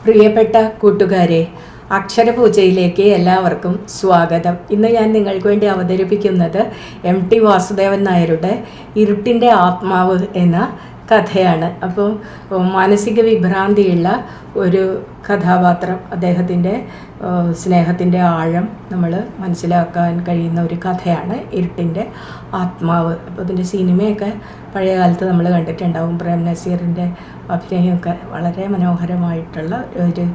പ്രിയപ്പെട്ട കൂട്ടുകാരെ, അക്ഷരപൂജയിലേക്ക് എല്ലാവർക്കും സ്വാഗതം. ഇന്ന് ഞാൻ നിങ്ങൾക്ക് വേണ്ടി അവതരിപ്പിക്കുന്നത് MT വാസുദേവൻ നായരുടെ ഇരുട്ടിൻ്റെ ആത്മാവ് എന്ന കഥയാണ്. അപ്പോൾ മാനസിക വിഭ്രാന്തിയുള്ള ഒരു കഥാപാത്രം, അദ്ദേഹത്തിൻ്റെ സ്നേഹത്തിൻ്റെ ആഴം നമ്മൾ മനസ്സിലാക്കാൻ കഴിയുന്ന ഒരു കഥയാണ് ഇരുട്ടിൻ്റെ ആത്മാവ്. അപ്പോൾ ഇതിൻ്റെ സിനിമയൊക്കെ പഴയ കാലത്ത് നമ്മൾ കണ്ടിട്ടുണ്ടാവും. പ്രേം നസീറിൻ്റെ അഭിനയമൊക്കെ വളരെ മനോഹരമായിട്ടുള്ള ഒരു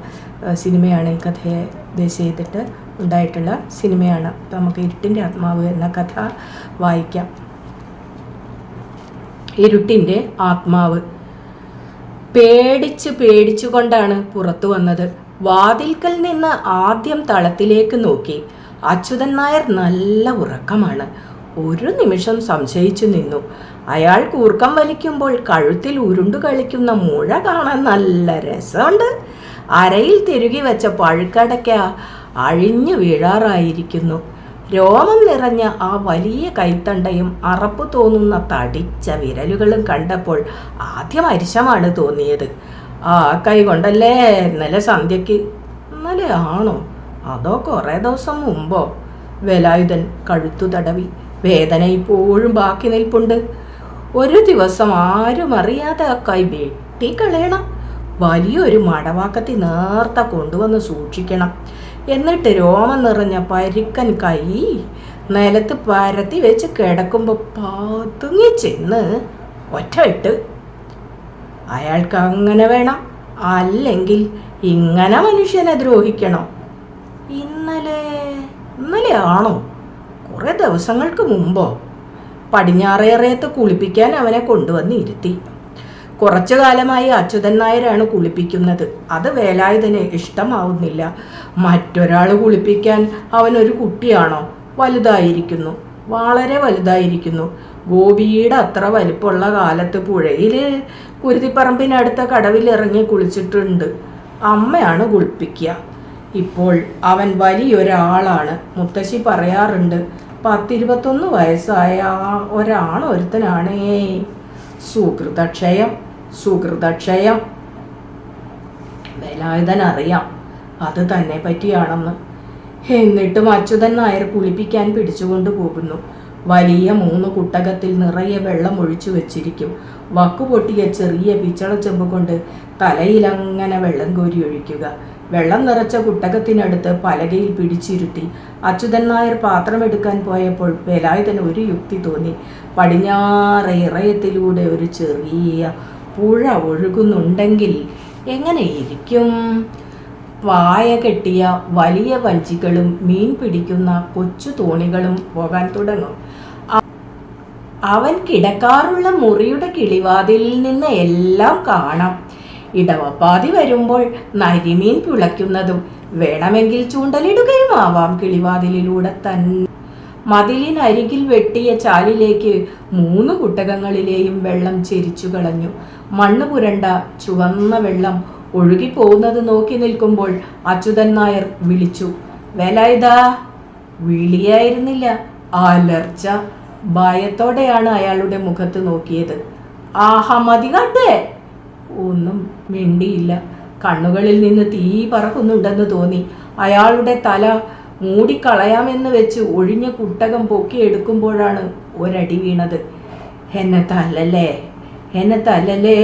സിനിമയാണ്. ഈ കഥയെ ബേസ് ചെയ്തിട്ട് ഉണ്ടായിട്ടുള്ള സിനിമയാണ്. അപ്പോൾ നമുക്ക് ഇരുട്ടിൻ്റെ ആത്മാവ് എന്ന കഥ വായിക്കാം. ഇരുട്ടിൻ്റെ ആത്മാവ്. പേടിച്ചുകൊണ്ടാണ് പുറത്തു വന്നത്. വാതിൽക്കൽ നിന്ന് ആദ്യം തളത്തിലേക്ക് നോക്കി. അച്യുതൻ നായർ നല്ല ഉറക്കമാണ്. ഒരു നിമിഷം സംശയിച്ചു നിന്നു. അയാൾ കൂർക്കം വലിക്കുമ്പോൾ കഴുത്തിൽ ഉരുണ്ടു കളിക്കുന്ന മുഴ കാണാൻ നല്ല രസമുണ്ട്. അരയിൽ തിരുകി വെച്ച പഴുക്കടയ്ക്ക അഴിഞ്ഞു വീഴാറായിരിക്കുന്നു. രോമം നിറഞ്ഞ ആ വലിയ കൈത്തണ്ടയും അറപ്പ് തോന്നുന്ന തടിച്ച വിരലുകളും കണ്ടപ്പോൾ ആദ്യം അരിശമാണ് തോന്നിയത്. ആ കൈ കൊണ്ടല്ലേ ഇന്നലെ സന്ധ്യയ്ക്ക്? ഇന്നലെ ആണോ അതോ കുറേ ദിവസം മുമ്പോ? വേലായുധൻ കഴുത്തു തടവി. വേദന ഇപ്പോഴും ബാക്കി നിൽപ്പുണ്ട്. ഒരു ദിവസം ആരും അറിയാതെ ആ കൈ വെട്ടിക്കളയണം. വലിയൊരു മടവാക്കത്തി നേർത്ത കൊണ്ടുവന്ന് സൂക്ഷിക്കണം. എന്നിട്ട് രോമം നിറഞ്ഞ പരുക്കൻ കൈ നിലത്ത് പരത്തി വെച്ച് കിടക്കുമ്പോൾ പതുങ്ങി ചെന്ന് ഒറ്റയിട്ട്. അയാൾക്ക് അങ്ങനെ വേണം, അല്ലെങ്കിൽ ഇങ്ങനെ മനുഷ്യനെ ദ്രോഹിക്കണം. ഇന്നലെ ആണോ കുറേ ദിവസങ്ങൾക്ക് മുമ്പോ? പടിഞ്ഞാറേറയത്ത് കുളിപ്പിക്കാൻ അവനെ കൊണ്ടുവന്ന് ഇരുത്തി. കുറച്ചു കാലമായി അച്യുതൻ നായരാണ് കുളിപ്പിക്കുന്നത്. അത് വേലായുധന് ഇഷ്ടമാവുന്നില്ല. മറ്റൊരാൾ കുളിപ്പിക്കാൻ അവനൊരു കുട്ടിയാണോ? വലുതായിരിക്കുന്നു, വളരെ വലുതായിരിക്കുന്നു. ഗോപിയുടെ അത്ര വലിപ്പമുള്ള കാലത്ത് പുഴയിൽ കുരുതിപ്പറമ്പിനടുത്ത കടവിലിറങ്ങി കുളിച്ചിട്ടുണ്ട്. അമ്മയാണ് കുളിപ്പിക്കുക. ഇപ്പോൾ അവൻ വലിയൊരാളാണ്. മുത്തശ്ശി പറയാറുണ്ട്, 10-21 വയസ്സായ ഒരുത്തനാണേ. സുഹൃതക്ഷയം. വേലായുധൻ അറിയാം അത് തന്നെ പറ്റിയാണെന്ന്. എന്നിട്ടും അച്യുതൻ നായർ കുളിപ്പിക്കാൻ പിടിച്ചുകൊണ്ടു പോകുന്നു. വലിയ 3 കുട്ടകത്തിൽ നിറയെ വെള്ളം ഒഴിച്ചു വെച്ചിരിക്കും. വക്കുപൊട്ടിയ ചെറിയ പിച്ചളച്ചെമ്പ് കൊണ്ട് തലയിലങ്ങനെ വെള്ളം കോരി ഒഴിക്കുക. വെള്ളം നിറച്ച കുട്ടകത്തിനടുത്ത് പലകയിൽ പിടിച്ചിരുത്തി അച്യുതൻ നായർ പാത്രമെടുക്കാൻ പോയപ്പോൾ വേലായുധന് ഒരു യുക്തി തോന്നി. പടിഞ്ഞാറ് ഇറയത്തിലൂടെ ഒരു ചെറിയ പുഴ ഒഴുകുന്നുണ്ടെങ്കിൽ എങ്ങനെയിരിക്കും? പായ കെട്ടിയ വലിയ വഞ്ചികളും മീൻ പിടിക്കുന്ന കൊച്ചു തോണികളും പോകാൻ തുടങ്ങും. അവൻ കിടക്കാറുള്ള മുറിയുടെ കിളിവാതിലിൽ നിന്ന് എല്ലാം കാണാം. ഇടവപ്പാതി വരുമ്പോൾ നരിമീൻ പിളയ്ക്കുന്നതും വേണമെങ്കിൽ ചൂണ്ടലിടുകയും ആവാം കിളിവാതിലിലൂടെ തന്നെ. മതിലിനരികിൽ വെട്ടിയ ചാലിലേക്ക് 3 കുട്ടകങ്ങളിലെയും വെള്ളം ചെരിച്ചു കളഞ്ഞു. മണ്ണ് പുരണ്ട ചുവന്ന വെള്ളം ഒഴുകിപ്പോകുന്നത് നോക്കി നിൽക്കുമ്പോൾ അച്യുതൻ നായർ വിളിച്ചു. വേലായുധാ. വിളിയായിരുന്നില്ല, അലർച്ച. ഭയത്തോടെയാണ് അയാളുടെ മുഖത്ത് നോക്കിയത്. ആഹാ, മതി കാട്ടേ. ഒന്നും മിണ്ടിയില്ല. കണ്ണുകളിൽ നിന്ന് തീ പറക്കുന്നുണ്ടെന്ന് തോന്നി. അയാളുടെ തല മൂടിക്കളയാമെന്ന് വെച്ച് ഒഴിഞ്ഞ കുട്ടകം പൊക്കിയെടുക്കുമ്പോഴാണ് ഒരടി വീണത്. എന്നെ തല്ലല്ലേ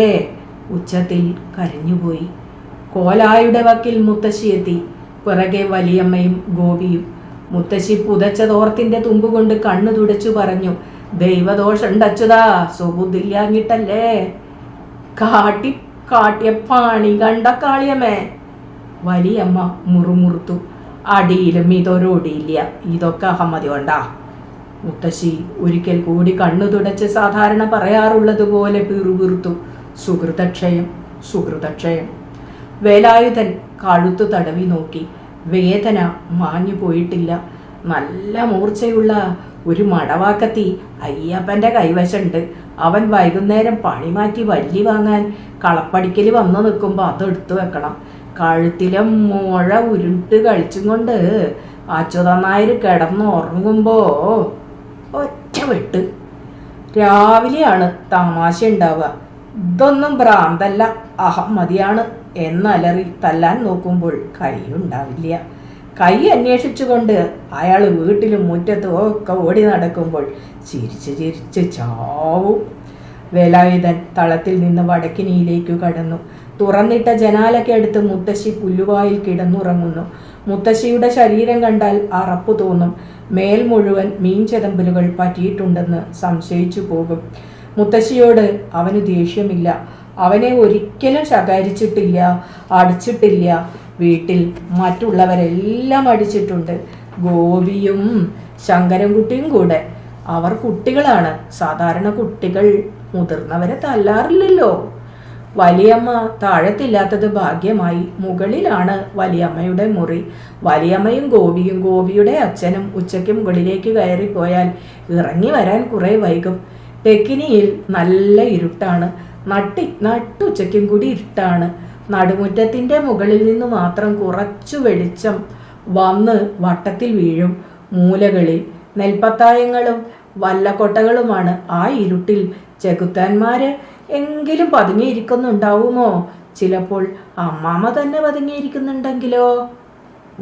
ഉച്ചത്തിൽ കരഞ്ഞുപോയി. കോലായുടെ വക്കിൽ മുത്തശ്ശി എത്തി. പിറകെ വലിയമ്മയും ഗോപിയും. മുത്തശ്ശി പുതച്ച തോർത്തിന്റെ തുമ്പുകൊണ്ട് കണ്ണു തുടച്ചു പറഞ്ഞു, ദൈവദോഷണ്ടച്ചുതാ, സുബുദ്ധില്ലാഞ്ഞിട്ടല്ലേ. കാട്ടിയ പണി കണ്ട കാളിയമ്മേ. വലിയമ്മ മുറുമുറുത്തു. അടിയിലും ഇതൊരൊടിയില്ല, ഇതൊക്കെ അഹമ്മതി കൊണ്ടാ. മുത്തശ്ശി ഒരിക്കൽ കൂടി കണ്ണു തുടച്ച് സാധാരണ പറയാറുള്ളത് പോലെ പിറുപിറുത്തു. സുഹൃതക്ഷയം. വേലായുധൻ കഴുത്തു തടവി നോക്കി. വേദന മാഞ്ഞു പോയിട്ടില്ല. നല്ല മൂർച്ചയുള്ള ഒരു മടവാക്കത്തി അയ്യപ്പൻ്റെ കൈവശമുണ്ട്. അവൻ വൈകുന്നേരം പണി മാറ്റി വല്ലി വാങ്ങാൻ കളപ്പടിക്കൽ വന്നു നിൽക്കുമ്പോൾ അതെടുത്തു വെക്കണം. കഴുത്തിലെ മുഴ ഉരുട്ട് കളിച്ചും കൊണ്ട് അച്യുതൻ നായർ കിടന്ന് ഉറങ്ങുമ്പോൾ ഒറ്റ വെട്ട്. രാവിലെയാണ് തമാശ ഉണ്ടാവുക. ഇതൊന്നും ഭ്രാന്തല്ല, അഹമ്മതിയാണ്. എന്നലറി തല്ലാൻ നോക്കുമ്പോൾ കൈയുണ്ടാവില്ല. കൈ അന്വേഷിച്ചുകൊണ്ട് അയാൾ വീട്ടിലും മുറ്റത്തും ഒക്കെ ഓടി നടക്കുമ്പോൾ ചിരിച്ച് ചിരിച്ച് ചാവും. വേലായുധൻ തളത്തിൽ നിന്ന് വടക്കിനിയിലേക്ക് കടന്നു. തുറന്നിട്ട ജനാലയ്ക്കടുത്ത് മുത്തശ്ശി പുല്ലുവായിൽ കിടന്നുറങ്ങുന്നു. മുത്തശ്ശിയുടെ ശരീരം കണ്ടാൽ അറപ്പു തോന്നും. മേൽ മുഴുവൻ മീൻചെതമ്പലുകൾ പറ്റിയിട്ടുണ്ടെന്ന് സംശയിച്ചു പോകും. മുത്തശ്ശിയോട് അവന് ദേഷ്യമില്ല. അവനെ ഒരിക്കലും ശകാരിച്ചിട്ടില്ല, അടിച്ചിട്ടില്ല. വീട്ടിൽ മറ്റുള്ളവരെല്ലാം അടിച്ചിട്ടുണ്ട്, ഗോപിയും ശങ്കരൻകുട്ടിയും കൂടെ. അവർ കുട്ടികളാണ്. സാധാരണ കുട്ടികൾ മുതിർന്നവരെ തല്ലാറില്ലല്ലോ. വലിയമ്മ താഴത്തില്ലാത്തത് ഭാഗ്യമായി. മുകളിലാണ് വലിയമ്മയുടെ മുറി. വലിയമ്മയും ഗോപിയുടെ അച്ഛനും ഉച്ചയ്ക്ക് മുകളിലേക്ക് കയറിപ്പോയാൽ ഇറങ്ങി വരാൻ കുറെ വൈകും. തെക്കിനിയിൽ നല്ല ഇരുട്ടാണ്. നട്ടുച്ചയ്ക്കും കൂടി ഇരുട്ടാണ്. നടുമുറ്റത്തിൻ്റെ മുകളിൽ നിന്ന് മാത്രം കുറച്ചു വെളിച്ചം വന്ന് വട്ടത്തിൽ വീഴും. മൂലകളിൽ നെൽപ്പത്തായങ്ങളും വല്ലക്കൊട്ടകളുമാണ്. ആ ഇരുട്ടിൽ ചെകുത്താന്മാര് എങ്കിലും പതുങ്ങിയിരിക്കുന്നുണ്ടാവുമോ? ചിലപ്പോൾ അമ്മാമ്മ തന്നെ പതുങ്ങിയിരിക്കുന്നുണ്ടെങ്കിലോ?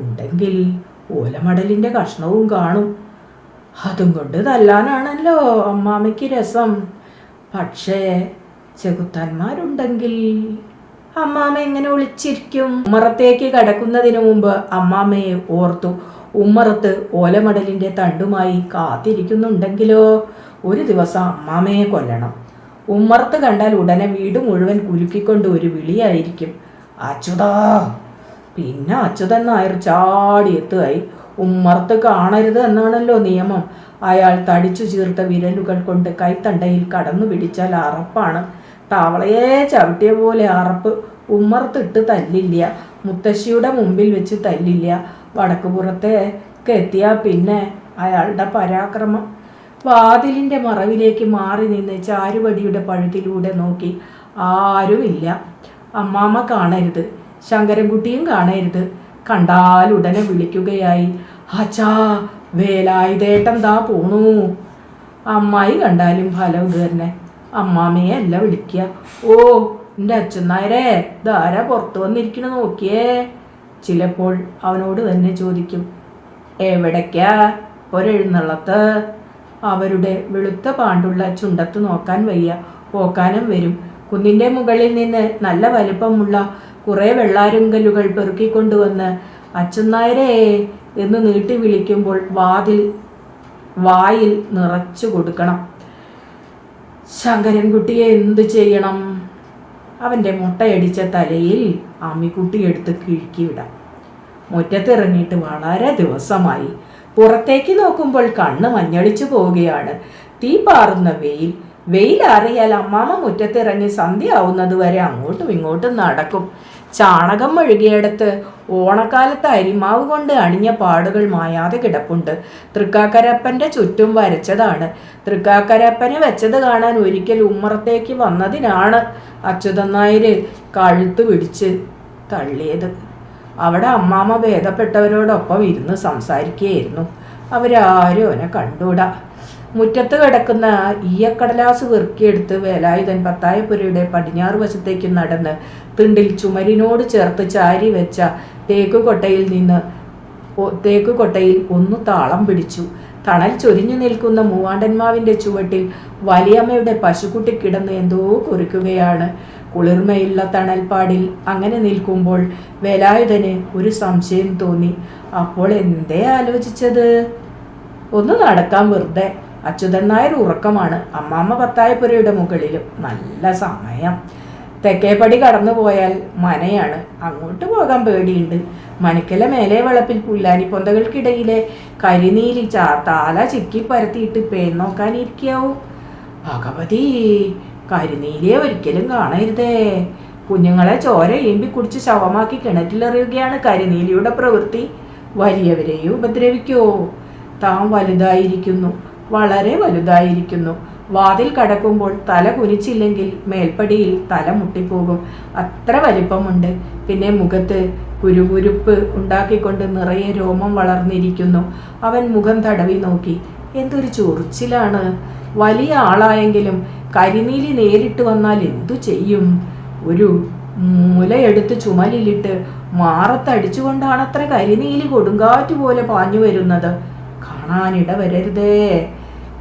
ഉണ്ടെങ്കിൽ ഓലമടലിൻ്റെ കഷ്ണവും കാണും. അതും കൊണ്ട് തല്ലാനാണല്ലോ അമ്മാമ്മയ്ക്ക് രസം. പക്ഷേ ചെകുത്താന്മാരുണ്ടെങ്കിൽ അമ്മാമ്മ എങ്ങനെ ഒളിച്ചിരിക്കും? ഉമ്മറത്തേക്ക് കടക്കുന്നതിന് മുമ്പ് അമ്മാമ്മയെ ഓർത്തു. ഉമ്മറത്ത് ഓലമടലിൻ്റെ തണ്ടുമായി കാത്തിരിക്കുന്നുണ്ടെങ്കിലോ? ഒരു ദിവസം അമ്മാമ്മയെ കൊല്ലണം. ഉമ്മറത്ത് കണ്ടാൽ ഉടനെ വീട് മുഴുവൻ കുലുക്കിക്കൊണ്ട് ഒരു വിളിയായിരിക്കും, അച്യുതാ. പിന്നെ അച്യുതൻ നായർ ചാടി എത്തുകയായി. ഉമ്മറത്ത് കാണരുത് എന്നാണല്ലോ നിയമം. അയാൾ തടിച്ചു ചീർത്ത വിരലുകൾ കൊണ്ട് കൈത്തണ്ടയിൽ കടന്നു പിടിച്ചാൽ അറപ്പാണ്. തവളയെ ചവിട്ടിയ പോലെ അറപ്പ്. ഉമ്മറത്തിട്ട് തല്ലില്ല. മുത്തശ്ശിയുടെ മുമ്പിൽ വെച്ച് തല്ലില്ല. വടക്കുപുറത്തേക്ക് എത്തിയാൽ പിന്നെ അയാളുടെ പരാക്രമം. വാതിലിൻ്റെ മറവിലേക്ക് മാറി നിന്ന് ചാരുവടിയുടെ പഴുതിലൂടെ നോക്കി. ആരുമില്ല. അമ്മാമ്മ കാണരുത്, ശങ്കരൻകുട്ടിയും കാണരുത്. കണ്ടാൽ ഉടനെ വിളിക്കുകയായി, അച്ഛാ വേലായുധേട്ടൻ ദാ പോണു. അമ്മായി കണ്ടാലും ഫലം ഇത് തന്നെ. അമ്മാമ്മയെ അല്ല വിളിക്കുക. ഓ എൻ്റെ അച്ഛൻ നായരെ, ധാരാ പുറത്തു വന്നിരിക്കണ നോക്കിയേ. ചിലപ്പോൾ അവനോട് തന്നെ ചോദിക്കും, എവിടേക്കാ ഒരെഴുന്നള്ളത്ത്? അവരുടെ വെളുത്ത പാണ്ടുള്ള ചുണ്ടത്ത് നോക്കാൻ വയ്യ. പോക്കാനും വരും. കുന്നിൻ്റെ മുകളിൽ നിന്ന് നല്ല വലിപ്പമുള്ള കുറേ വെള്ളാരുങ്കലുകൾ പെറുക്കിക്കൊണ്ടുവന്ന് അച്ഛനായരേ എന്ന് നീട്ടി വിളിക്കുമ്പോൾ വായിൽ നിറച്ചു കൊടുക്കണം. ശങ്കരൻകുട്ടിയെ എന്തു ചെയ്യണം? അവൻ്റെ മുട്ടയടിച്ച തലയിൽ അമ്മിക്കുട്ടി എടുത്ത് കിഴുക്കി വിടാം. മുറ്റത്തിറങ്ങിയിട്ട് വളരെ ദിവസമായി. പുറത്തേക്ക് നോക്കുമ്പോൾ കണ്ണ് മഞ്ഞളിച്ചു പോവുകയാണ്. തീ പാറുന്ന വെയിലാറിയാൽ അമ്മാമ്മ മുറ്റത്തിറങ്ങി സന്ധ്യ ആവുന്നത് വരെ അങ്ങോട്ടും ഇങ്ങോട്ടും നടക്കും. ചാണകം മെഴുകിയെടുത്ത് ഓണക്കാലത്ത് അരിമാവ് കൊണ്ട് അണിഞ്ഞ പാടുകൾ മായാതെ കിടപ്പുണ്ട്. തൃക്കാക്കരപ്പൻ്റെ ചുറ്റും വരച്ചതാണ്. തൃക്കാക്കരപ്പനെ വെച്ചത് കാണാൻ ഒരിക്കൽ ഉമ്മറത്തേക്ക് വന്നതിനാണ് അച്യുതൻ നായർ കഴുത്ത് പിടിച്ച് തള്ളിയത്. അവിടെ അമ്മാമ്മ ഭേദപ്പെട്ടവരോടൊപ്പം ഇരുന്ന് സംസാരിക്കുകയായിരുന്നു. അവരാരും അവനെ കണ്ടൂടാ. മുറ്റത്ത് കിടക്കുന്ന ഈയക്കടലാസ് വെറുക്കിയെടുത്ത് വേലായുധൻ പത്തായപ്പുരയുടെ പടിഞ്ഞാറ് വശത്തേക്ക് നടന്ന് തിണ്ടിൽ ചുമരിനോട് ചേർത്ത് ചാരി വെച്ച തേക്കുകൊട്ടയിൽ ഒന്ന് താളം പിടിച്ചു. തണൽ ചൊരിഞ്ഞു നിൽക്കുന്ന മൂവാണ്ടന്മാവിൻ്റെ ചുവട്ടിൽ വലിയമ്മയുടെ പശുക്കുട്ടി കിടന്ന് എന്തോ കുറിക്കുകയാണ്. കുളിർമയുള്ള തണൽപ്പാടിൽ അങ്ങനെ നിൽക്കുമ്പോൾ വേലായുധന് ഒരു സംശയം തോന്നി. അപ്പോൾ എന്തേ ആലോചിച്ചത്? ഒന്ന് നടക്കാൻ വെറുതെ. അച്യുതൻ നായർ ഉറക്കമാണ്. അമ്മാമ്മ പത്തായപ്പുരയുടെ മുകളിലും. നല്ല സമയം. തെക്കേപ്പടി കടന്നു പോയാൽ മനയാണ്. അങ്ങോട്ട് പോകാൻ പേടിയുണ്ട്. മനക്കല മേലെ വളപ്പിൽ പുല്ലാനി പൊന്തകൾക്കിടയിലെ കരിനീലി താല ചിക്കി പരത്തിയിട്ട് പേൻ നോക്കാനിരിക്കാവൂ. ഭഗവതി, കരിനീലിയെ ഒരിക്കലും കാണരുതേ. കുഞ്ഞുങ്ങളെ ചോര ഈമ്പി കുടിച്ച് ശവമാക്കി കിണറ്റിലെറിയുകയാണ് കരിനീലിയുടെ പ്രവൃത്തി. വലിയവരെയും ഉപദ്രവിക്കോ? താൻ വലുതായിരിക്കുന്നു, വളരെ വലുതായിരിക്കുന്നു. വാതിൽ കടക്കുമ്പോൾ തല കുനിച്ചില്ലെങ്കിൽ മേൽപ്പടിയിൽ തല മുട്ടിപ്പോകും. അത്ര വലിപ്പമുണ്ട്. പിന്നെ മുഖത്ത് കുരുകുരുപ്പ് ഉണ്ടാക്കിക്കൊണ്ട് നിറയെ രോമം വളർന്നിരിക്കുന്നു. അവൻ മുഖം തടവി നോക്കി. എന്തൊരു ചൊറിച്ചിലാണ്. വലിയ ആളായെങ്കിലും കരിനീലി നേരിട്ട് വന്നാൽ എന്തു ചെയ്യും? ഒരു മൂലയെടുത്ത് ചുമലിലിട്ട് മാറത്തടിച്ചുകൊണ്ടാണത്ര കരിനീലി കൊടുങ്കാറ്റ് പോലെ പാഞ്ഞു വരുന്നത്. കാണാനിട വരരുതേ,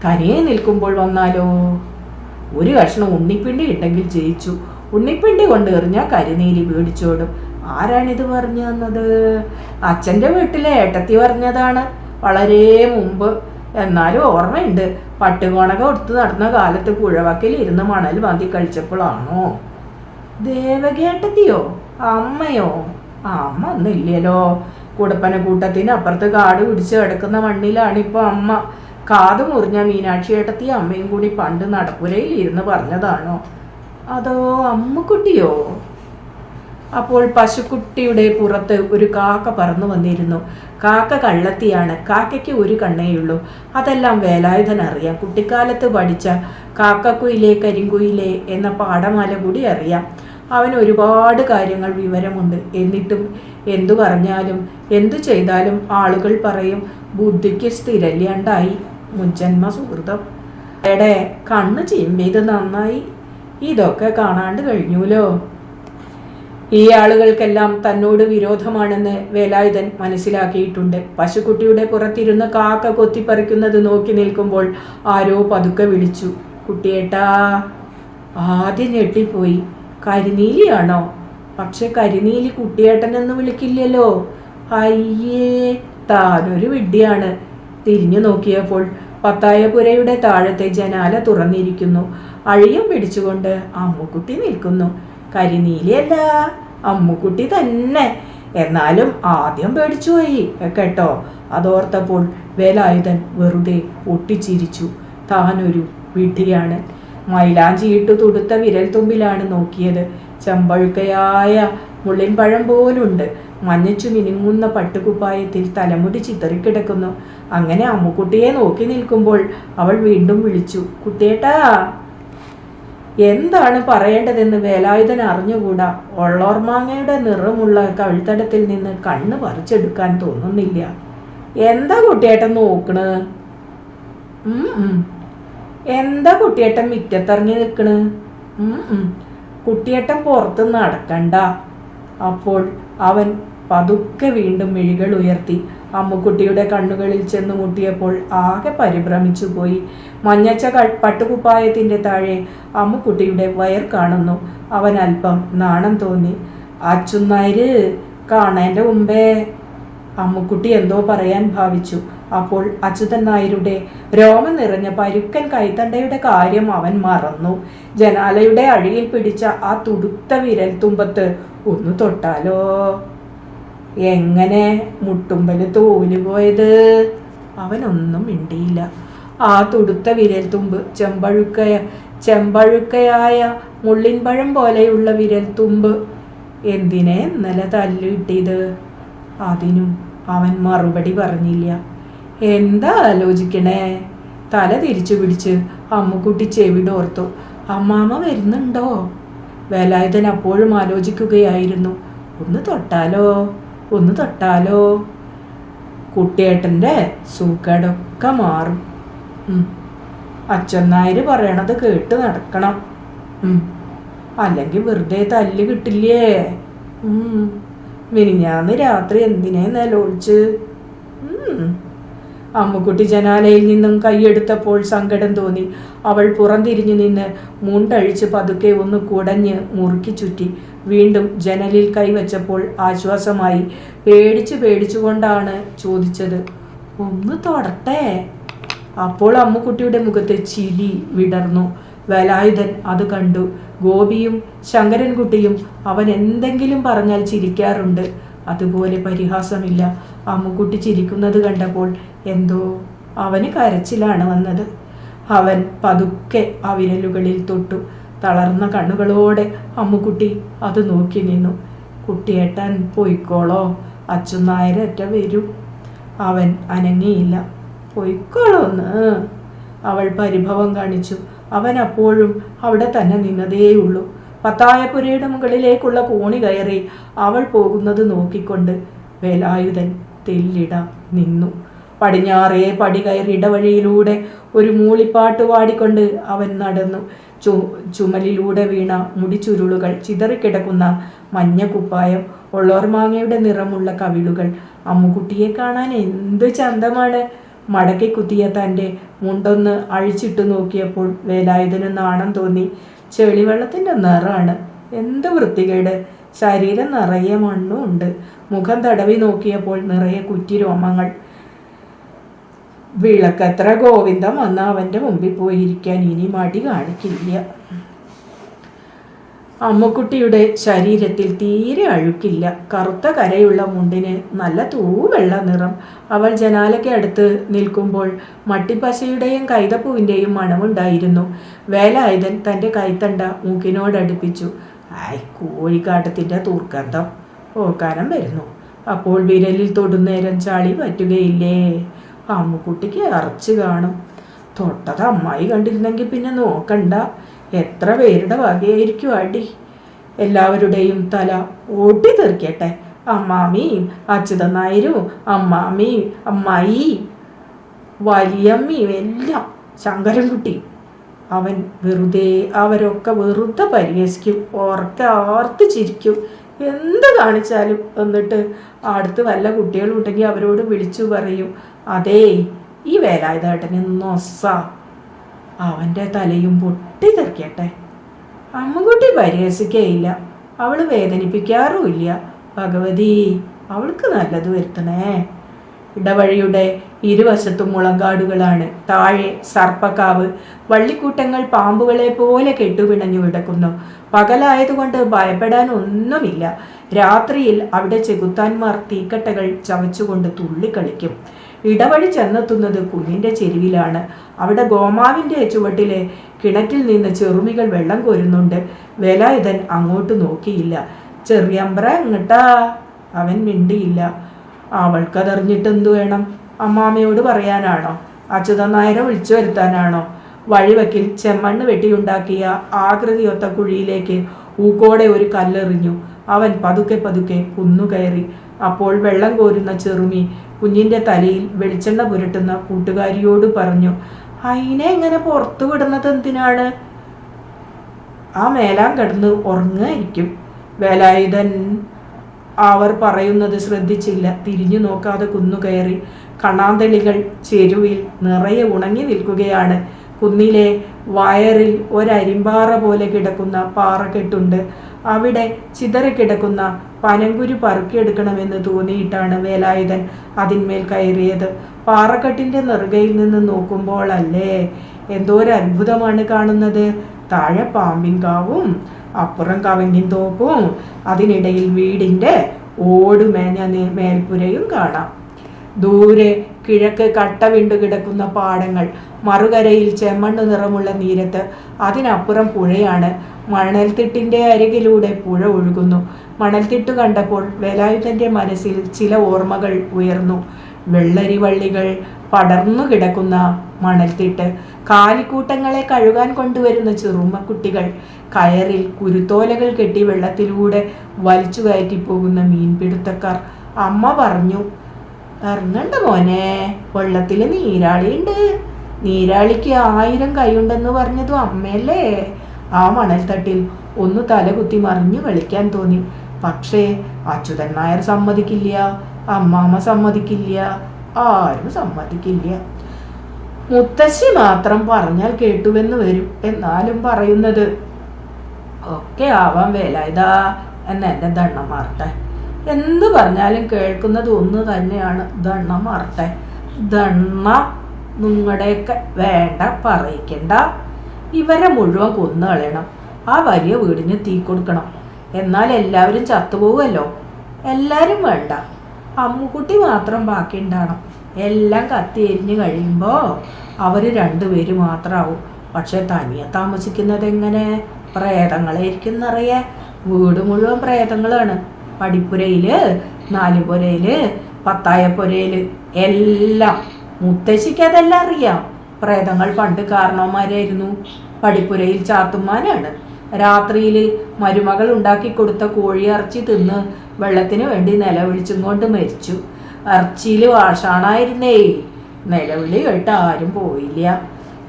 തനിയെ നിൽക്കുമ്പോൾ വന്നാലോ. ഒരു കഷ്ണം ഉണ്ണിപ്പിണ്ടി ഉണ്ടെങ്കിൽ ജയിച്ചു. ഉണ്ണിപ്പിണ്ടി കൊണ്ട് എറിഞ്ഞാൽ കരിനീലി പേടിച്ചോടും. ആരാണിത് പറഞ്ഞു തന്നത്? അച്ഛൻ്റെ വീട്ടിലെ ഏട്ടത്തി പറഞ്ഞതാണ്, വളരെ മുമ്പ്. എന്നാലും ഓർമ്മയുണ്ട്, പട്ടുകോണക കൊടുത്ത് നടന്ന കാലത്ത് പുഴവക്കിൽ ഇരുന്ന് മണൽ മാന്തി കഴിച്ചപ്പോഴാണോ? ദേവകേട്ടത്തിയോ? അമ്മയോ? അമ്മ ഒന്നുമില്ലല്ലോ. കുടപ്പന കൂട്ടത്തിന് അപ്പുറത്ത് കാട് പിടിച്ച് കിടക്കുന്ന മണ്ണിലാണിപ്പോൾ അമ്മ. കാത് മുറിഞ്ഞ മീനാക്ഷി ഏട്ടത്തി അമ്മയും കൂടി പണ്ട് നടപ്പുരയിൽ ഇരുന്ന് പറഞ്ഞതാണോ? അതോ അമ്മുക്കുട്ടിയോ? അപ്പോൾ പശുക്കുട്ടിയുടെ പുറത്ത് ഒരു കാക്ക പറന്നു വന്നിരുന്നു. കാക്ക കള്ളത്തിയാണ്. കാക്കയ്ക്ക് ഒരു കണ്ണേയുള്ളൂ. അതെല്ലാം വേലായുധൻ അറിയാം. കുട്ടിക്കാലത്ത് പഠിച്ച കാക്കക്കുയിലേ കരിങ്കുയിലേ എന്ന പാഠമാല കൂടി അറിയാം. അവന് ഒരുപാട് കാര്യങ്ങൾ വിവരമുണ്ട്. എന്നിട്ടും എന്തു പറഞ്ഞാലും എന്തു ചെയ്താലും ആളുകൾ പറയും, ബുദ്ധിക്ക് സ്ഥിരല്യാണ്ടായി, മുജ്ജന്മ സുഹൃതം. എടേ, കണ്ണ് ചിമ്പിയത് നന്നായി. ഇതൊക്കെ കാണാണ്ട് കഴിഞ്ഞൂലോ. ഈ ആളുകൾക്കെല്ലാം തന്നോട് വിരോധമാണെന്ന് വേലായുധൻ മനസ്സിലാക്കിയിട്ടുണ്ട്. പശുക്കുട്ടിയുടെ പുറത്തിരുന്ന് കാക്ക കൊത്തിപ്പറിക്കുന്നത് നോക്കി നിൽക്കുമ്പോൾ ആരോ പതുക്കെ വിളിച്ചു, കുട്ടിയേട്ടാ. ആദ്യം ഞെട്ടിപ്പോയി. കരിനീലിയാണോ? പക്ഷെ കരിനീലി കുട്ടിയേട്ടനെന്ന് വിളിക്കില്ലല്ലോ. അയ്യേ, താനൊരു വിഡ്ഢിയാണ്. തിരിഞ്ഞു നോക്കിയപ്പോൾ പത്തായപുരയുടെ താഴത്തെ ജനാല തുറന്നിരിക്കുന്നു. അഴിയും പിടിച്ചുകൊണ്ട് അമ്മുക്കുട്ടി നിൽക്കുന്നു. കരിനീലിയല്ല, അമ്മുക്കുട്ടി തന്നെ. എന്നാലും ആദ്യം പേടിച്ചുപോയി കേട്ടോ. അതോർത്തപ്പോൾ വേലായുധൻ വെറുതെ പൊട്ടിച്ചിരിച്ചു. താനൊരു വിഡ്ഢിയാണ്. മൈലാഞ്ചിയിട്ട് തുടുത്ത വിരൽ തുമ്പിലാണ് നോക്കിയത്. ചെമ്പഴുക്കയായ മുള്ളിൻപഴം പോലുണ്ട്. മഞ്ഞച്ചു മിനുങ്ങുന്ന പട്ടുകുപ്പായത്തിൽ തലമുടി ചിതറിക്കിടക്കുന്നു. അങ്ങനെ അമ്മുക്കുട്ടിയെ നോക്കി നിൽക്കുമ്പോൾ അവൾ വീണ്ടും വിളിച്ചു, കുട്ടിയേട്ടാ. എന്താണ് പറയേണ്ടതെന്ന് വേലായുധൻ അറിഞ്ഞുകൂടാ. ഒള്ളോർമാങ്ങയുടെ നിറമുള്ള കവിൾത്തടത്തിൽ നിന്ന് കണ്ണ് പറിച്ചെടുക്കാൻ തോന്നുന്നില്ല. എന്താ കുട്ടിയേട്ടൻ നോക്കണ്? എന്താ കുട്ടിയേട്ടൻ മിറ്റത്തിറങ്ങി നിൽക്കണ്? കുട്ടിയേട്ടൻ പുറത്ത് നടക്കണ്ട. അപ്പോൾ അവൻ പതുക്കെ വീണ്ടും മിഴികൾ ഉയർത്തി. അമ്മുക്കുട്ടിയുടെ കണ്ണുകളിൽ ചെന്ന് മുട്ടിയപ്പോൾ ആകെ പരിഭ്രമിച്ചു പോയി. മഞ്ഞച്ച പട്ടുകുപ്പായത്തിൻ്റെ താഴെ അമ്മുക്കുട്ടിയുടെ വയർ കാണുന്നു. അവൻ അല്പം നാണം തോന്നി. അച്ചുനായര് കാണേൻ്റെ മുമ്പേ. അമ്മുക്കുട്ടി എന്തോ പറയാൻ ഭാവിച്ചു. അപ്പോൾ അച്യുതൻ നായരുടെ രോമം നിറഞ്ഞ പരുക്കൻ കൈത്തണ്ടയുടെ കാര്യം അവൻ മറന്നു. ജനാലയുടെ അഴിയിൽ പിടിച്ച ആ തുടുത്ത വിരൽ തുമ്പത്ത് ഒന്ന് തൊട്ടാലോ? എങ്ങനെ മുട്ടുമ്പല് തോല് പോയത്? അവനൊന്നും മിണ്ടിയില്ല. ആ തുടുത്ത വിരൽ തുമ്പ് ചെമ്പഴുക്കയായ മുള്ളിൻപഴം പോലെയുള്ള വിരൽ തുമ്പ്. എന്തിനെ ഇന്നലെ തല്ലിട്ടിയത്? അതിനും അവൻ മറുപടി പറഞ്ഞില്ല. എന്താ ആലോചിക്കണേ? തല തിരിച്ചു പിടിച്ച് അമ്മുക്കുട്ടി ചെവിടോർത്തു. അമ്മാമ്മ വരുന്നുണ്ടോ? വേലായുധൻ അപ്പോഴും ആലോചിക്കുകയായിരുന്നു. ഒന്ന് തൊട്ടാലോ, ഒന്ന് തൊട്ടാലോ? കുട്ടിയേട്ടൻ്റെ സൂക്കേടൊക്കെ മാറും. അച്ഛനായര് പറയണത് കേട്ട് നടക്കണം. അല്ലെങ്കിൽ വെറുതെ തല്ല് കിട്ടില്ലേ? മിനിഞ്ഞാന്ന് രാത്രി എന്തിനേ നിലവിളിച്ച്? അമ്മുക്കുട്ടി ജനാലയിൽ നിന്നും കൈയെടുത്തപ്പോൾ സങ്കടം തോന്നി. അവൾ പുറംതിരിഞ്ഞു നിന്ന് മുണ്ടഴിച്ച് പതുക്കെ ഒന്ന് കുടഞ്ഞ് മുറുക്കി ചുറ്റി. വീണ്ടും ജനലിൽ കൈവച്ചപ്പോൾ ആശ്വാസമായി. പേടിച്ചുകൊണ്ടാണ് ചോദിച്ചത്, ഒന്ന് തൊടട്ടെ? അപ്പോൾ അമ്മുക്കുട്ടിയുടെ മുഖത്ത് ചിരി വിടർന്നു. വേലായുധൻ അത് കണ്ടു. ഗോപിയും ശങ്കരൻകുട്ടിയും അവൻ എന്തെങ്കിലും പറഞ്ഞാൽ ചിരിക്കാറുണ്ട്. അതുപോലെ പരിഹാസമില്ല. അമ്മുക്കുട്ടി ചിരിക്കുന്നത് കണ്ടപ്പോൾ എന്തോ അവന് കരച്ചിലാണ് വന്നത്. അവൻ പതുക്കെ ആ വിരലുകളിൽ തൊട്ടു. തളർന്ന കണ്ണുകളോടെ അമ്മുക്കുട്ടി അത് നോക്കി നിന്നു. കുട്ടിയേട്ടൻ പൊയ്ക്കോളോ, അച്ഛനായരറ്റ വരും. അവൻ അനങ്ങിയില്ല. പൊയ്ക്കോളോന്ന് അവൾ പരിഭവം കാണിച്ചു. അവൻ അപ്പോഴും അവിടെ തന്നെ നിന്നതേയുള്ളൂ. പത്തായപുരയുടെ മുകളിലേക്കുള്ള കോണി കയറി അവൾ പോകുന്നത് നോക്കിക്കൊണ്ട് വേലായുധൻ തെല്ലിട നിന്നു. പടിഞ്ഞാറേ പടി കയറി ഇടവഴിയിലൂടെ ഒരു മൂളിപ്പാട്ട് പാടിക്കൊണ്ട് അവൻ നടന്നു. ചുമലിലൂടെ വീണ മുടിച്ചുരുളുകൾ, ചിതറിക്കിടക്കുന്ന മഞ്ഞ കുപ്പായം, ഒള്ളോർമാങ്ങയുടെ നിറമുള്ള കവിളുകൾ. അമ്മുക്കുട്ടിയെ കാണാൻ എന്ത് ചന്തമാണ്! മടക്കി കുത്തിയ തൻ്റെ മുണ്ടൊന്ന് അഴിച്ചിട്ടു നോക്കിയപ്പോൾ വേലായുധന് നാണം തോന്നി. ചെളിവെള്ളത്തിൻ്റെ നിറാണ്. എന്ത് വൃത്തികേട്! ശരീരം നിറയെ മണ്ണും ഉണ്ട്. മുഖം തടവി നോക്കിയപ്പോൾ നിറയെ കുറ്റിരോമങ്ങൾ. വിളക്കത്ര ഗോവിന്ദൻ വന്ന അവൻ്റെ മുമ്പിൽ പോയിരിക്കാൻ ഇനി മടി കാണിക്കില്ല. അമ്മുക്കുട്ടിയുടെ ശരീരത്തിൽ തീരെ അഴുക്കില്ല. കറുത്ത കരയുള്ള മുണ്ടിന് നല്ല തൂവെള്ള നിറം. അവൾ ജനാലയ്ക്ക് അടുത്ത് നിൽക്കുമ്പോൾ മട്ടിപ്പശയുടെയും കൈതപ്പൂവിൻ്റെയും മണമുണ്ടായിരുന്നു. വേലായുധൻ തൻ്റെ കൈത്തണ്ട മൂക്കിനോടടുപ്പിച്ചു. കോഴിക്കാട്ടത്തിൻ്റെ തൂർക്കന്തം ഓക്കാനം വരുന്നു. അപ്പോൾ വിരലിൽ തൊടുന്നേരം ചളി പറ്റുകയില്ലേ? അമ്മുക്കുട്ടിക്ക് അറച്ചു കാണും. തൊട്ടത് അമ്മായി കണ്ടിരുന്നെങ്കിൽ പിന്നെ നോക്കണ്ട. എത്ര പേരുടെ വകയായിരിക്കും അടി. എല്ലാവരുടെയും തല ഓട്ടി തെറിക്കട്ടെ. അമ്മാമ്മയും അച്യുതൻ നായരും അമ്മാമ്മയും അമ്മായി വലിയമ്മയും എല്ലാം ശങ്കരൻകുട്ടി. അവരൊക്കെ വെറുതെ പരിഹസിക്കും, ഓർത്ത് ചിരിക്കും. എന്ത് കാണിച്ചാലും. എന്നിട്ട് അടുത്ത് വല്ല കുട്ടികളുണ്ടെങ്കിൽ അവരോട് വിളിച്ചു പറയും, അതേ ഈ വേലായുധേട്ടന് നൊസ. അവൻ്റെ തലയും പൊട്ടി തെറിക്കട്ടെ. അമ്മുകുട്ടി പരിഹസിക്കയില്ല. അവൾ വേദനിപ്പിക്കാറുമില്ല. ഭഗവതി അവൾക്ക് നല്ലത് വരുത്തണേ. ഇടവഴിയുടെ ഇരുവശത്തും മുളങ്കാടുകളാണ്. താഴെ സർപ്പക്കാവ്. വള്ളിക്കൂട്ടങ്ങൾ പാമ്പുകളെ പോലെ കെട്ടുപിണഞ്ഞു കിടക്കുന്നു. പകലായതുകൊണ്ട് ഭയപ്പെടാൻ ഒന്നുമില്ല. രാത്രിയിൽ അവിടെ ചെകുത്താന്മാർ തീക്കട്ടകൾ ചവച്ചുകൊണ്ട് തുള്ളിക്കളിക്കും. ഇടവഴി ചെന്നെത്തുന്നത് കുന്നിൻ്റെ ചെരുവിലാണ്. അവിടെ ഗോമാവിൻ്റെ ചുവട്ടിലെ കിണറ്റിൽ നിന്ന് ചെറുമികൾ വെള്ളം കോരുന്നുണ്ട്. വേലായുധൻ അങ്ങോട്ട് നോക്കിയില്ല. ചെറിയമ്പ്ര എങ്ങട്ടാ? അവൻ മിണ്ടിയില്ല. അവൾക്കതറിഞ്ഞിട്ടെന്തു വേണം? അമ്മാമ്മയോട് പറയാനാണോ? അച്യുതൻ നായരെ വിളിച്ചു വരുത്താനാണോ? വഴിവക്കിൽ ചെമ്മണ്ണ് വെട്ടിയുണ്ടാക്കിയ ആകൃതിയൊത്ത കുഴിയിലേക്ക് ഊക്കോടെ ഒരു കല്ലെറിഞ്ഞു. അവൻ പതുക്കെ കുന്നുകയറി. അപ്പോൾ വെള്ളം കോരുന്ന ചെറുമി കുഞ്ഞിൻ്റെ തലയിൽ വെളിച്ചെണ്ണ പുരട്ടുന്ന കൂട്ടുകാരിയോട് പറഞ്ഞു, അതിനെ ഇങ്ങനെ പുറത്തു വിടുന്നത് എന്തിനാണ്? ആ മേലാൻ കിടന്ന് ഉറങ്ങായിരിക്കും. വേലായുധൻ അവർ പറയുന്നത് ശ്രദ്ധിച്ചില്ല. തിരിഞ്ഞു നോക്കാതെ കുന്നുകയറി. കണ്ണാന്തളികൾ ചെരുവിൽ നിറയെ ഉണങ്ങി നിൽക്കുകയാണ്. കുന്നിലെ വയറിൽ ഒരരിമ്പാറ പോലെ കിടക്കുന്ന പാറക്കെട്ടുണ്ട്. അവിടെ ചിതറിക്കിടക്കുന്ന പനങ്കുരു പറുക്കിയെടുക്കണമെന്ന് തോന്നിയിട്ടാണ് വേലായുധൻ അതിന്മേൽ കയറിയത്. പാറക്കെട്ടിൻ്റെ നെറുകയിൽ നിന്ന് നോക്കുമ്പോൾ അല്ലേ എന്തോരത്ഭുതമാണ് കാണുന്നത്. താഴെ പാമ്പിൻ കാവും അപ്പുറം കവങ്ങിൻ തോപ്പും അതിനിടയിൽ വീടിൻ്റെ ഓടുമേഞ്ഞ മേൽപ്പുരയും കാണാം. ദൂരെ കിഴക്ക് കട്ട വിണ്ടു കിടക്കുന്ന പാടങ്ങൾ, മറുകരയിൽ ചെമ്മണ്ണ് നിറമുള്ള നീരത്ത്, അതിനപ്പുറം പുഴയാണ്. മണൽത്തിട്ടിൻ്റെ അരികിലൂടെ പുഴ ഒഴുകുന്നു. മണൽത്തിട്ട് കണ്ടപ്പോൾ വേലായുധൻ്റെ മനസ്സിൽ ചില ഓർമ്മകൾ ഉയർന്നു. വെള്ളരി വള്ളികൾ പടർന്നു കിടക്കുന്ന മണൽത്തിട്ട്, കാലിക്കൂട്ടങ്ങളെ കഴുകാൻ കൊണ്ടുവരുന്ന ചെറുമക്കുട്ടികൾ, കയറിൽ കുരുത്തോലകൾ കെട്ടി വെള്ളത്തിലൂടെ വലിച്ചു കയറ്റിപ്പോകുന്ന മീൻപിടുത്തക്കാർ. അമ്മ പറഞ്ഞു, ഇറങ്ങണ്ട മോനെ, വെള്ളത്തിൽ നീരാളിയുണ്ട്. നീരാളിക്ക് 1000 കൈയുണ്ടെന്ന് പറഞ്ഞതും അമ്മയല്ലേ? ആ മണൽത്തട്ടിൽ ഒന്ന് തലകുത്തി മറിഞ്ഞു കളിക്കാൻ തോന്നി. പക്ഷേ അച്യുതൻ നായർ സമ്മതിക്കില്ല, അമ്മാമ്മ സമ്മതിക്കില്ല, ആരും സമ്മതിക്കില്ല. മുത്തശ്ശി മാത്രം പറഞ്ഞാൽ കേട്ടുവെന്ന് വരും. എന്നാലും പറയുന്നത് ഒക്കെ ആവാൻ വേലായുധാ എന്ന് എൻ്റെ ദണ്ണം മാറട്ടെ. എന്ത് പറഞ്ഞാലും കേൾക്കുന്നത് ഒന്ന് തന്നെയാണ്, ദണ്ണം മാറട്ടെ. ദണ്ണം നിങ്ങളുടെയൊക്കെ വേണ്ട, പറയിക്കണ്ട. ഇവരെ മുഴുവൻ കൊന്നു കളയണം. ആ വലിയ വീടിന് തീ കൊടുക്കണം. എന്നാൽ എല്ലാവരും ചത്തുപോകുമല്ലോ. എല്ലാവരും വേണ്ട, അമ്മുക്കുട്ടി മാത്രം ബാക്കി ഉണ്ടാകണം. എല്ലാം കത്തി എരിഞ്ഞ് കഴിയുമ്പോൾ അവർ 2 പേര് മാത്രമാവും. പക്ഷെ തനിയെ താമസിക്കുന്നത് എങ്ങനെ? പ്രേതങ്ങളായിരിക്കും നിറയെ. വീട് മുഴുവൻ പ്രേതങ്ങളാണ്. പടിപ്പുരയിൽ, 4 പുരയിൽ, പത്തായപ്പുരയിൽ എല്ലാം. മുത്തശ്ശിക്ക് അതെല്ലാം അറിയാം. പ്രേതങ്ങൾ പണ്ട് കാരണവന്മാരായിരുന്നു. പടിപ്പുരയിൽ ചാത്തുമ്മാനാണ്. രാത്രിയിൽ മരുമകൾ ഉണ്ടാക്കി കൊടുത്ത കോഴിയിറച്ചി തിന്ന് വെള്ളത്തിന് വേണ്ടി നിലവിളിച്ചും കൊണ്ട് മരിച്ചു. ഇറച്ചിയിൽ വാഷാണായിരുന്നേ. നിലവിളി കേട്ട് ആരും പോയില്ല.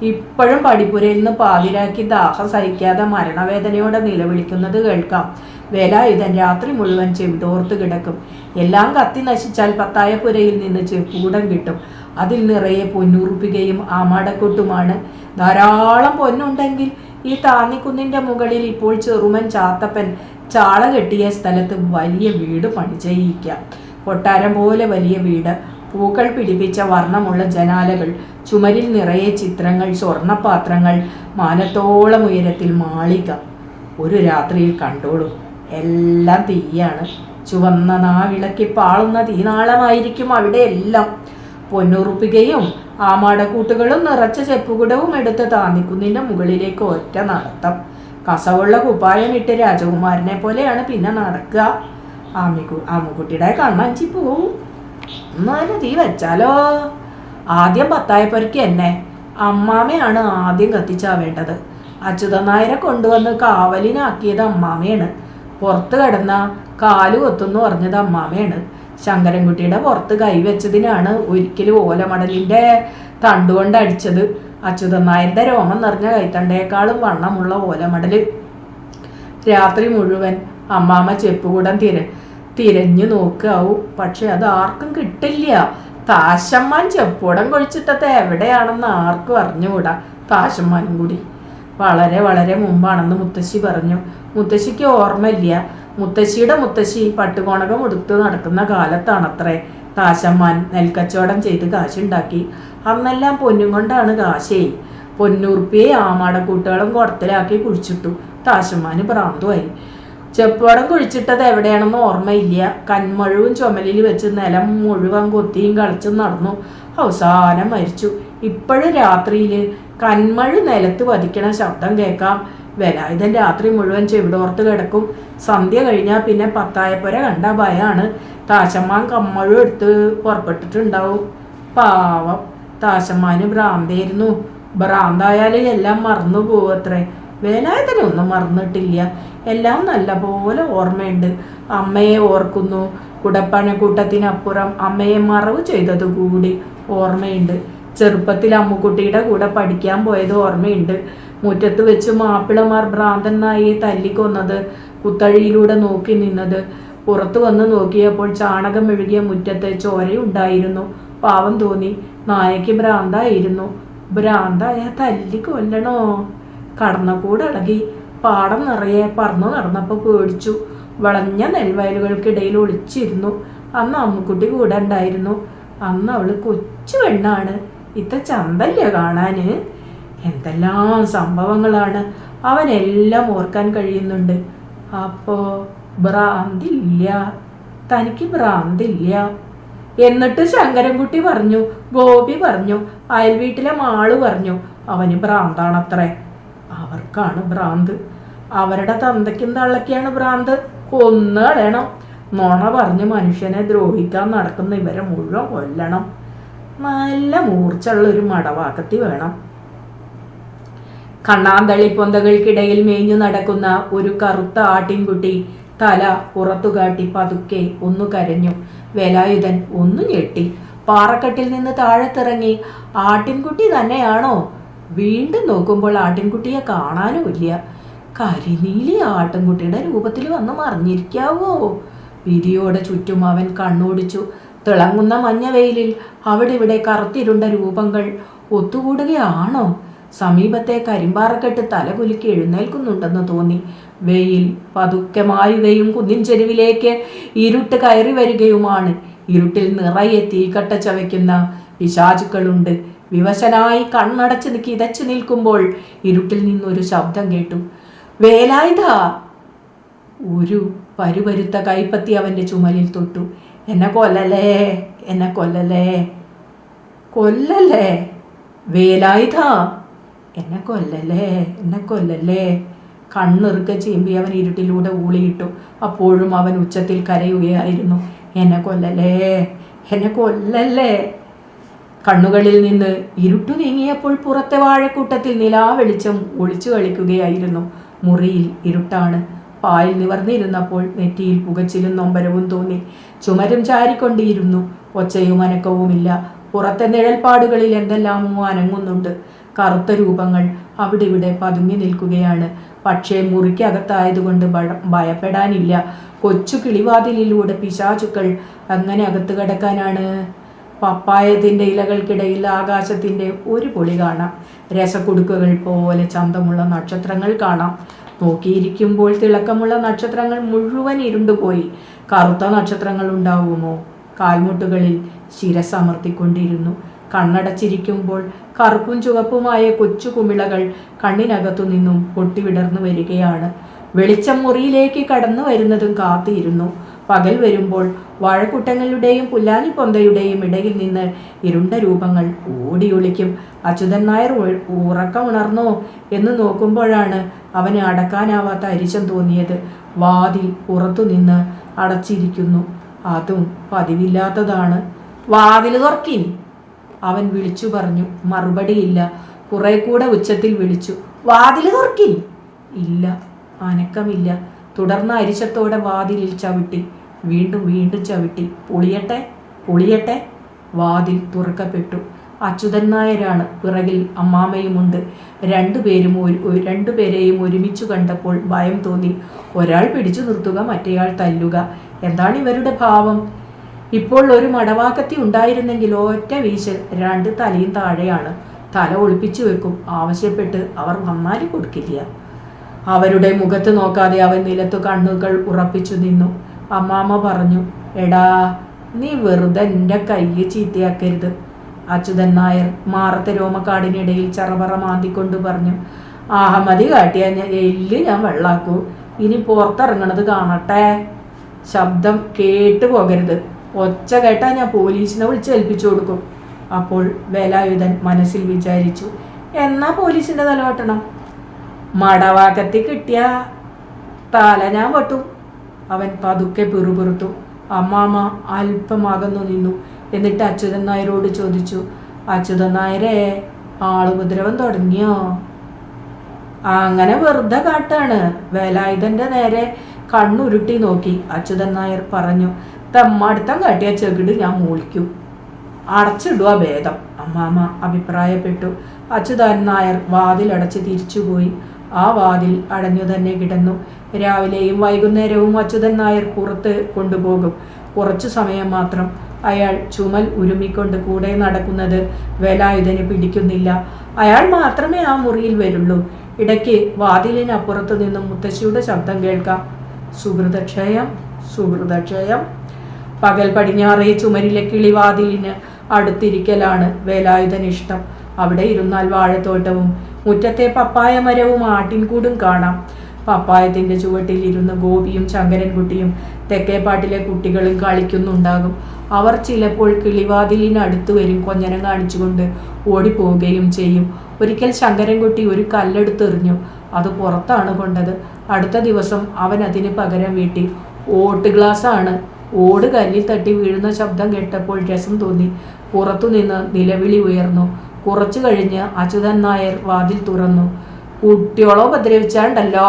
ഇപ്പോഴും പടിപ്പുരയിൽ നിന്ന് പാതിരാക്കി ദാഹം സഹിക്കാതെ മരണവേദനയോടെ നിലവിളിക്കുന്നത് കേൾക്കാം. വേലായുധൻ രാത്രി മുഴുവൻ ചെവിടോർത്ത് കിടക്കും. എല്ലാം കത്തി നശിച്ചാൽ പത്തായപ്പുരയിൽ നിന്ന് ചെപ്പുകൂടം കിട്ടും. അതിൽ നിറയെ പൊന്നുറുപ്പികയും ആമാടക്കൊട്ടുമാണ്. ധാരാളം പൊന്നുണ്ടെങ്കിൽ ഈ താന്നിക്കുന്നിന്റെ മുകളിൽ ഇപ്പോൾ ചെറുമൻ ചാത്തപ്പൻ ചാള കെട്ടിയ സ്ഥലത്ത് വലിയ വീട് പണി ചെയ്യിക്കാം. കൊട്ടാരം പോലെ വലിയ വീട്, പൂക്കൾ പിടിപ്പിച്ച വർണ്ണമുള്ള ജനാലകൾ, ചുമരിൽ നിറയെ ചിത്രങ്ങൾ, സ്വർണപാത്രങ്ങൾ, മാനത്തോളം ഉയരത്തിൽ മാളിക. ഒരു രാത്രിയിൽ കണ്ടോളൂ, എല്ലാം തീയാണ്. ചുവന്ന നാവിളക്കി പാളുന്ന തീനാളമായിരിക്കും അവിടെ എല്ലാം. പൊന്നുറുപ്പികയും ആമാടക്കൂട്ടുകളും നിറച്ച ചെപ്പുകുടവും എടുത്ത് താന്നിക്കുന്നിന്റെ മുകളിലേക്ക് ഒറ്റ നടത്തം. കസവുള്ള കുപ്പായമിട്ട് രാജകുമാരനെ പോലെയാണ് പിന്നെ നടക്കുക. ആമുക്കുട്ടിയുടെ കണ്ണഞ്ചി പോവും. എന്നാലും തീ വെച്ചാലോ? ആദ്യം പത്തായപ്പുരയ്ക്ക് എന്നെ അമ്മാമയാണ് ആദ്യം കത്തിച്ചാവേണ്ടത്. അച്യുതൻ നായരെ കൊണ്ടുവന്ന് കാവലിനാക്കിയത് അമ്മാമയാണ്. പുറത്ത് കിടന്ന കാല് കൊത്തുന്നു പറഞ്ഞത് അമ്മാമയാണ്. ശങ്കരൻകുട്ടിയുടെ പുറത്ത് കൈവച്ചതിനാണ് ഒരിക്കലും ഓലമടലിന്റെ തണ്ടുകൊണ്ട് അടിച്ചത്. അച്യുതൻ നായരുടെ രോമം നിറഞ്ഞ കൈത്തണ്ടേക്കാളും വണ്ണമുള്ള ഓലമടല്. രാത്രി മുഴുവൻ അമ്മാമ ചെപ്പുകൂടം തിരഞ്ഞു നോക്കാവൂ. പക്ഷെ അത് ആർക്കും കിട്ടില്ല. താശമ്മാൻ ചെപ്പുകൂടം കൊഴിച്ചിട്ടത് എവിടെയാണെന്ന് ആർക്കും അറിഞ്ഞുകൂടാ. താശമ്മാനും കൂടി വളരെ വളരെ മുമ്പാണെന്ന് മുത്തശ്ശി പറഞ്ഞു. മുത്തശ്ശിക്ക് ഓർമ്മയില്ല. മുത്തശ്ശിയുടെ മുത്തശ്ശി പട്ടുകോണകം ഉടുത്ത് നടക്കുന്ന കാലത്താണത്രേ താശമ്മാൻ നെൽക്കച്ചവടം ചെയ്ത് കാശുണ്ടാക്കി. അന്നെല്ലാം പൊന്നും കൊണ്ടാണ് കാശേ. പൊന്നൂർപ്പിയെ ആമാടക്കൂട്ടുകളും കുടത്തിലാക്കി കുഴിച്ചിട്ടു. താശമ്മാന് ഭ്രാന്തുമായി. ചെപ്പുവടം കുഴിച്ചിട്ടത് എവിടെയാണെന്ന് ഓർമ്മയില്ല. കന്മഴുവും ചുമലിൽ വെച്ച് നിലം മുഴുവൻ കൊത്തിയും കളിച്ചും നടന്നു. അവസാനം മരിച്ചു. ഇപ്പോഴും രാത്രിയിൽ കന്മഴു നിലത്ത് പതിക്കണ ശബ്ദം കേൾക്കാം. വേലായുധൻ രാത്രി മുഴുവൻ ചെവിടോർത്ത് കിടക്കും. സന്ധ്യ കഴിഞ്ഞാൽ പിന്നെ പത്തായപ്പുര കണ്ട ഭയാണ്. താശമ്മാൻ കമ്മഴും എടുത്ത് പുറപ്പെട്ടിട്ടുണ്ടാവും. പാവം താശമ്മാന് ഭ്രാന്തായിരുന്നു. ഭ്രാന്തായാൽ എല്ലാം മറന്നു പോവത്രേ. വേലായുധനൊന്നും മറന്നിട്ടില്ല. എല്ലാം നല്ല പോലെ ഓർമ്മയുണ്ട്. അമ്മയെ ഓർക്കുന്നു. കുടപ്പനക്കൂട്ടത്തിനപ്പുറം അമ്മയെ മറവ് ചെയ്തത് കൂടി ഓർമ്മയുണ്ട്. ചെറുപ്പത്തിൽ അമ്മുക്കുട്ടിയുടെ കൂടെ പഠിക്കാൻ പോയത് ഓർമ്മയുണ്ട്. മുറ്റത്ത് വെച്ച് മാപ്പിളമാർ ഭ്രാന്തൻ നായയെ തല്ലിക്കൊന്നത്, കുത്തഴിയിലൂടെ നോക്കി നിന്നത്. പുറത്തു വന്ന് നോക്കിയപ്പോൾ ചാണകം മെഴുകിയ മുറ്റത്ത് ചോരയുണ്ടായിരുന്നു. പാവം തോന്നി. നായയ്ക്ക് ഭ്രാന്തായിരുന്നു. ഭ്രാന്തായ തല്ലിക്കൊല്ലണോ? കടന്നക്കൂടളകി. പാടം നിറയെ പറന്നു നടന്നപ്പോൾ പേടിച്ചു. വളഞ്ഞ നെൽവയലുകൾക്കിടയിൽ ഒളിച്ചിരുന്നു. അന്ന് അമ്മുക്കുട്ടി കൂടെ ഉണ്ടായിരുന്നു. അന്ന് അവള് കൊച്ചു പെണ്ണാണ്. ഇത്ര ചന്തല്ല കാണാന്. എന്തെല്ലാം സംഭവങ്ങളാണ്. അവനെല്ലാം ഓർക്കാൻ കഴിയുന്നുണ്ട്. അപ്പോ ഭ്രാന്തില്ല, തനിക്ക് ഭ്രാന്തില്ല. എന്നിട്ട് ശങ്കരൻകുട്ടി പറഞ്ഞു, ഗോപി പറഞ്ഞു, അയൽവീട്ടിലെ മാള് പറഞ്ഞു അവന് ഭ്രാന്താണത്രേ. അവർക്കാണ് ഭ്രാന്ത്. അവരുടെ തന്തയ്ക്കും തള്ളയ്ക്കാണ് ഭ്രാന്ത്. കൊന്നുകളയണം. നുണ പറഞ്ഞ് മനുഷ്യനെ ദ്രോഹിക്കാൻ നടക്കുന്ന ഇവരെ മുഴുവൻ കൊല്ലണം. നല്ല മൂർച്ചുള്ളൊരു മടവാക്കത്തി വേണം. കണ്ണാന്തളിപ്പൊന്തകൾക്കിടയിൽ മേഞ്ഞു നടക്കുന്ന ഒരു കറുത്ത ആട്ടിൻകുട്ടി തല പുറത്തുകാട്ടി പതുക്കെ ഒന്നു കരഞ്ഞു. വേലായുധൻ ഒന്നു ഞെട്ടി. പാറക്കെട്ടിൽ നിന്ന് താഴത്തിറങ്ങി ആട്ടിൻകുട്ടി തന്നെയാണോ? വീണ്ടും നോക്കുമ്പോൾ ആട്ടിൻകുട്ടിയെ കാണാനുമില്ല. കരിനീലി ആട്ടിൻകുട്ടിയുടെ രൂപത്തിൽ വന്ന് മറിഞ്ഞിരിക്കാവോ? വിധിയോടെ ചുറ്റും അവൻ കണ്ണോടിച്ചു. തിളങ്ങുന്ന മഞ്ഞ വെയിലിൽ അവിടെ ഇവിടെ കറുത്തിരുണ്ട രൂപങ്ങൾ ഒത്തുകൂടുകയാണോ? സമീപത്തെ കരിമ്പാറക്കെട്ട് തലകുലുക്കി എഴുന്നേൽക്കുന്നുണ്ടെന്ന് തോന്നി. വെയിൽ പതുക്കെ മായുകയും കുന്നിൻ ചെരുവിലേക്ക് ഇരുട്ട് കയറി വരികയുമാണ്. ഇരുട്ടിൽ നിറയെ തീക്കട്ട ചവയ്ക്കുന്ന പിശാചുക്കളുണ്ട്. വിവശനായി കണ്ണടച്ച് കിതച്ചു നിൽക്കുമ്പോൾ ഇരുട്ടിൽ നിന്നൊരു ശബ്ദം കേട്ടു. വേലായുധ! ഒരു പരുപരുത്ത കൈപ്പത്തി അവൻ്റെ ചുമലിൽ തൊട്ടു. എന്നെ കൊല്ലലേ, എന്നെ കൊല്ലലേ, കൊല്ലലേ വേലായുധ, എന്നെ കൊല്ലലേ, എന്നെ കൊല്ലലേ. കണ്ണിറുക്കെ ചീമ്പി അവൻ ഇരുട്ടിലൂടെ ഊളിയിട്ടു. അപ്പോഴും അവൻ ഉച്ചത്തിൽ കരയുകയായിരുന്നു. എന്നെ കൊല്ലലേ, എന്നെ കൊല്ലല്ലേ. കണ്ണുകളിൽ നിന്ന് ഇരുട്ടു നീങ്ങിയപ്പോൾ പുറത്തെ വാഴക്കൂട്ടത്തിൽ നിലാവെളിച്ചം ഒളിച്ചു കളിക്കുകയായിരുന്നു. മുറിയിൽ ഇരുട്ടാണ്. പായിൽ നിവർന്നിരുന്നപ്പോൾ നെറ്റിയിൽ പുകച്ചിലും നൊമ്പരവും തോന്നി. ചുമരും ചാരിക്കൊണ്ടിരുന്നു. ഒച്ചയും അനക്കവുമില്ല. പുറത്തെ നിഴൽപ്പാടുകളിൽ എന്തെല്ലാമോ അനങ്ങുന്നുണ്ട്. കറുത്ത രൂപങ്ങൾ അവിടെ ഇവിടെ പതുങ്ങി നിൽക്കുകയാണ്. പക്ഷേ മുറിക്കകത്തായതുകൊണ്ട് ഭയപ്പെടാനില്ല. കൊച്ചു കിളിവാതിലിലൂടെ പിശാചുക്കൾ അങ്ങനെ അകത്ത് കിടക്കാനാണ്. പപ്പായത്തിൻ്റെ ഇലകൾക്കിടയിൽ ആകാശത്തിൻ്റെ ഒരു പൊളി കാണാം. രസക്കുടുക്കുകൾ പോലെ ചന്തമുള്ള നക്ഷത്രങ്ങൾ കാണാം. നോക്കിയിരിക്കുമ്പോൾ തിളക്കമുള്ള നക്ഷത്രങ്ങൾ മുഴുവൻ ഇരുണ്ടുപോയി. കറുത്ത നക്ഷത്രങ്ങൾ ഉണ്ടാവുമോ? കാൽമുട്ടുകളിൽ ശിരസമർത്തിക്കൊണ്ടിരുന്നു. കണ്ണടച്ചിരിക്കുമ്പോൾ കറുപ്പും ചുവപ്പുമായ കൊച്ചു കുമിളകൾ കണ്ണിനകത്തു നിന്നും പൊട്ടിവിടർന്നു വരികയാണ്. വെളിച്ചം മുറിയിലേക്ക് കടന്നു വരുന്നതും കാത്തിരുന്നു. പകൽ വരുമ്പോൾ വാഴക്കുട്ടങ്ങളുടെയും പുല്ലാനിപ്പൊന്തയുടെയും ഇടയിൽ നിന്ന് ഇരുണ്ട രൂപങ്ങൾ ഓടിയൊളിക്കും. അച്യുതൻ നായർ ഉറക്കമുണർന്നോ എന്ന് നോക്കുമ്പോഴാണ് അവന് അടക്കാനാവാത്ത അരിശം തോന്നിയത്. വാതിൽ പുറത്തുനിന്ന് അടച്ചിരിക്കുന്നു. അതും പതിവില്ലാത്തതാണ്. "വാതിൽ തുറക്കിൻ!" അവൻ വിളിച്ചു പറഞ്ഞു. മറുപടിയില്ല. കുറെ കൂടെ ഉച്ചത്തിൽ വിളിച്ചു, "വാതിൽ തുറക്കിൻ!" ഇല്ല, അനക്കമില്ല. തുടർന്ന് അരിശത്തോടെ വാതിലിൽ ചവിട്ടി. വീണ്ടും വീണ്ടും ചവിട്ടി. "പൊളിയട്ടെ, പൊളിയട്ടെ!" വാതിൽ തുറക്കപ്പെട്ടു. അച്യുതൻ നായരാണ്. പിറകിൽ അമ്മാമ്മയുമുണ്ട്. രണ്ടുപേരെയും ഒരുമിച്ചു കണ്ടപ്പോൾ ഭയം തോന്നി. ഒരാൾ പിടിച്ചു നിർത്തുക, മറ്റേയാൾ തല്ലുക. എന്താണ് ഇവരുടെ ഭാവം? ഇപ്പോൾ ഒരു മടവാക്കത്തി ഉണ്ടായിരുന്നെങ്കിൽ ഒറ്റ വീശൽ 2 തലയും താഴെയാണ്. തല ഒളിപ്പിച്ചു വെക്കും. ആവശ്യപ്പെട്ട് അവർ വന്നാലും കൊടുക്കില്ല. അവരുടെ മുഖത്ത് നോക്കാതെ അവൻ നിലത്തു കണ്ണുകൾ ഉറപ്പിച്ചു നിന്നു. അമ്മാമ്മ പറഞ്ഞു, "എടാ, നീ വെറുതെ എൻ്റെ കയ്യെ ചീത്തയാക്കരുത്." അച്യുതൻ നായർ മാറത്തെ രോമക്കാടിനിടയിൽ ചറപറ മാന്തിക്കൊണ്ട് പറഞ്ഞു, "അഹമ്മതി കാട്ടിയ എല്ല് ഞാൻ വെള്ളാക്കൂ. ഇനി പുറത്തിറങ്ങണത് കാണട്ടെ. ശബ്ദം കേട്ടു പോകരുത്. ഒച്ച കേട്ടാൽ ഞാൻ പോലീസിനെ വിളിച്ചേൽപ്പിച്ചു കൊടുക്കും." അപ്പോൾ വേലായുധൻ മനസ്സിൽ വിചാരിച്ചു, "എന്നാ പോലീസിൻ്റെ തല വെട്ടണം? മടവാക്കത്തി കിട്ടിയ തല ഞാൻ വെട്ടും." അവൻ പതുക്കെ പിറുപിറുത്തു. അമ്മാമ്മ അല്പം അകന്നു നിന്നു. എന്നിട്ട് അച്യുതൻ നായരോട് ചോദിച്ചു, "അച്യുതൻ നായരെ, ആളുപദ്രവം തുടങ്ങിയോ?" "അങ്ങനെ വെറുതെ കാട്ടാണ്." വേലായുധൻ്റെ നേരെ കണ്ണുരുട്ടി നോക്കി അച്യുതൻ നായർ പറഞ്ഞു, "തെമ്മാടുത്തം കാട്ടിയ ചെകിട് ഞാൻ മൂളിക്കും. അടച്ചിടുക ഭേദം." അമ്മാമ്മ അഭിപ്രായപ്പെട്ടു. അച്യുതൻ നായർ വാതിലടച്ച് തിരിച്ചുപോയി. ആ വാതിൽ അടഞ്ഞു തന്നെ കിടന്നു. രാവിലെയും വൈകുന്നേരവും അച്യുതൻ നായർ പുറത്ത് കൊണ്ടുപോകും. കുറച്ചു സമയം മാത്രം. അയാൾ ചുമൽ ഉരുമിക്കൊണ്ട് കൂടെ നടക്കുന്നത് വേലായുധന് പിടിക്കുന്നില്ല. അയാൾ മാത്രമേ ആ മുറിയിൽ വരുള്ളൂ. ഇടയ്ക്ക് വാതിലിനപ്പുറത്തു നിന്നും മുത്തശ്ശിയുടെ ശബ്ദം കേൾക്കാം, "സുഹൃതക്ഷയം, സുഹൃതക്ഷയം." പകൽ പടിഞ്ഞാറേ ചുമരിലെ കിളിവാതിലിന് അടുത്തിരിക്കലാണ് വേലായുധന് ഇഷ്ടം. അവിടെ ഇരുന്നാൽ വാഴത്തോട്ടവും മുറ്റത്തെ പപ്പായ മരവും ആട്ടിൻകൂടും കാണാം. പപ്പായത്തിൻ്റെ ചുവട്ടിൽ ഇരുന്ന് ഗോപിയും ശങ്കരൻകുട്ടിയും തെക്കേപ്പാട്ടിലെ കുട്ടികളും കളിക്കുന്നുണ്ടാകും. അവർ ചിലപ്പോൾ കിളിവാതിലിനടുത്ത് വരും. കൊഞ്ഞനം കാണിച്ചുകൊണ്ട് ഓടിപ്പോവുകയും ചെയ്യും. ഒരിക്കൽ ശങ്കരൻകുട്ടി ഒരു കല്ലെടുത്തെറിഞ്ഞു. അത് പുറത്താണ് കൊണ്ടത്. അടുത്ത ദിവസം അവൻ അതിന് പകരം വീട്ടി. ഓട്ട് ഗ്ലാസ്സാണ്. ഓട് കല്ലിൽ തട്ടി വീഴുന്ന ശബ്ദം കേട്ടപ്പോൾ രസം തോന്നി. പുറത്തുനിന്ന് നിലവിളി ഉയർന്നു. കുറച്ചു കഴിഞ്ഞ് അച്യുതൻ നായർ വാതിൽ തുറന്നു. "കുട്ടിയോളോ ഉപദ്രവിച്ചാണ്ടല്ലോ,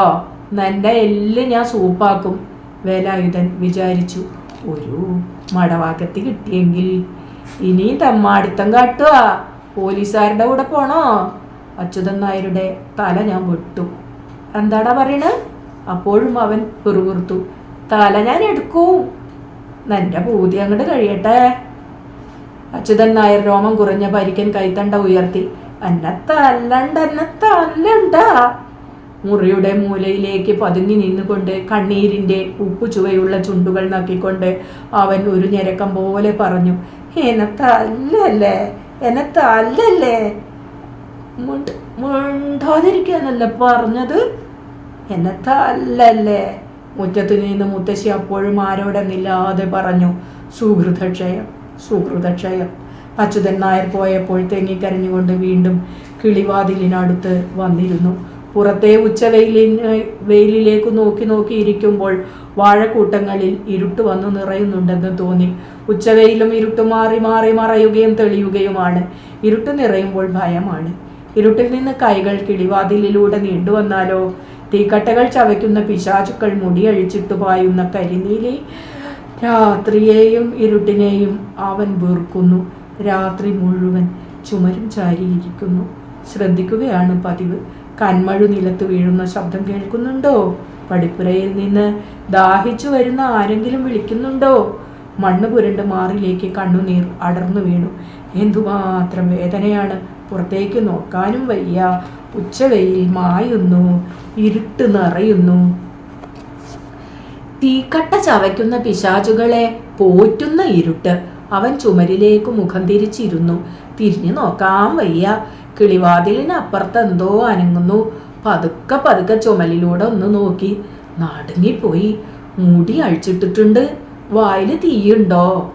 നിന്റെ എല്ല് ഞാൻ സൂപ്പാക്കും." വേലായുധൻ വിചാരിച്ചു, ഒരു മടവാക്കത്തി കിട്ടിയെങ്കിൽ. ഇനിയും തെമ്മാടിത്തം കാട്ടുക, പോലീസുകാരുടെ കൂടെ പോണോ? അച്യുതൻ നായരുടെ തല ഞാൻ വെട്ടും. "എന്താടാ പറയണത്?" അപ്പോഴും അവൻ പിറുപിറുത്തു. "തല ഞാൻ എടുക്കും. നിന്റെ പൂതി അങ്ങോട്ട് കഴിയട്ടെ." അച്യുതൻ നായർ രോമം കുറഞ്ഞ പരിക്കൻ കൈത്തണ്ട ഉയർത്തി. "എന്നെ തല്ലണ്ട." മുറിയുടെ മൂലയിലേക്ക് പതുങ്ങി നിന്നുകൊണ്ട് കണ്ണീരിൻ്റെ ഉപ്പു ചുവയുള്ള ചുണ്ടുകൾ നക്കിക്കൊണ്ട് അവൻ ഒരു ഞരക്കം പോലെ പറഞ്ഞു, "എന്നെ തല്ലല്ലേ, എന്നെ തല്ലല്ലേ." മിണ്ടാതിരിക്കാനല്ല പറഞ്ഞത്, "എന്നെ തല്ലല്ലേ." മുറ്റത്തു നിന്ന് മുത്തശ്ശി അപ്പോഴും ആരോടെന്നില്ലാതെ പറഞ്ഞു, "സുഹൃതക്ഷയം, സുഹൃതക്ഷയം." അച്യുതൻ നായർ പോയപ്പോൾ തെങ്ങിക്കരഞ്ഞുകൊണ്ട് വീണ്ടും കിളിവാതിലിനടുത്ത് വന്നിരുന്നു. പുറത്തെ വെയിലിലേക്ക് നോക്കി നോക്കിയിരിക്കുമ്പോൾ വാഴക്കൂട്ടങ്ങളിൽ ഇരുട്ട് വന്നു നിറയുന്നുണ്ടെന്ന് തോന്നി. ഉച്ചവെയിലും ഇരുട്ട് മാറി മാറി മറയുകയും തെളിയുകയുമാണ്. ഇരുട്ട് നിറയുമ്പോൾ ഭയമാണ്. ഇരുട്ടിൽ നിന്ന് കൈകൾ കിളിവാതിലിലൂടെ നീണ്ടുവന്നാലോ? തീക്കട്ടകൾ ചവയ്ക്കുന്ന പിശാചുക്കൾ മുടിയഴിച്ചിട്ടു പായുന്ന കരിനീലി. രാത്രിയെയും ഇരുട്ടിനെയും അവൻ വെറുക്കുന്നു. രാത്രി മുഴുവൻ ചുമരും ചാരിയിരിക്കുന്നു. ശ്രദ്ധിക്കുകയാണ് പതിവ്. കന്മഴു നിലത്ത് വീഴുന്ന ശബ്ദം കേൾക്കുന്നുണ്ടോ? പടിപ്പുരയിൽ നിന്ന് ദാഹിച്ചു വരുന്ന ആരെങ്കിലും വിളിക്കുന്നുണ്ടോ? മണ്ണ് പുരണ്ട് മാറിലേക്ക് കണ്ണുനീർ അടർന്നു വീണു. എന്തുമാത്രം വേദനയാണ്! പുറത്തേക്ക് നോക്കാനും വയ്യ. ഉച്ചവെയിൽ മായുന്നു, ഇരുട്ട് നിറയുന്നു. തീക്കട്ട ചവയ്ക്കുന്ന പിശാചുകളെ പോറ്റുന്ന ഇരുട്ട്. അവൻ ചുമരിലേക്ക് മുഖം തിരിച്ചിരുന്നു. തിരിഞ്ഞു നോക്കാൻ വയ്യ. കിളിവാതിലിനപ്പുറത്ത് എന്തോ അനങ്ങുന്നു. പതുക്കെ പതുക്കെ ചുമലിലൂടെ ഒന്ന് നോക്കി. നടുങ്ങിപ്പോയി. മുടി അഴിച്ചിട്ടിട്ടുണ്ട്. വായിൽ തീയുണ്ടോ?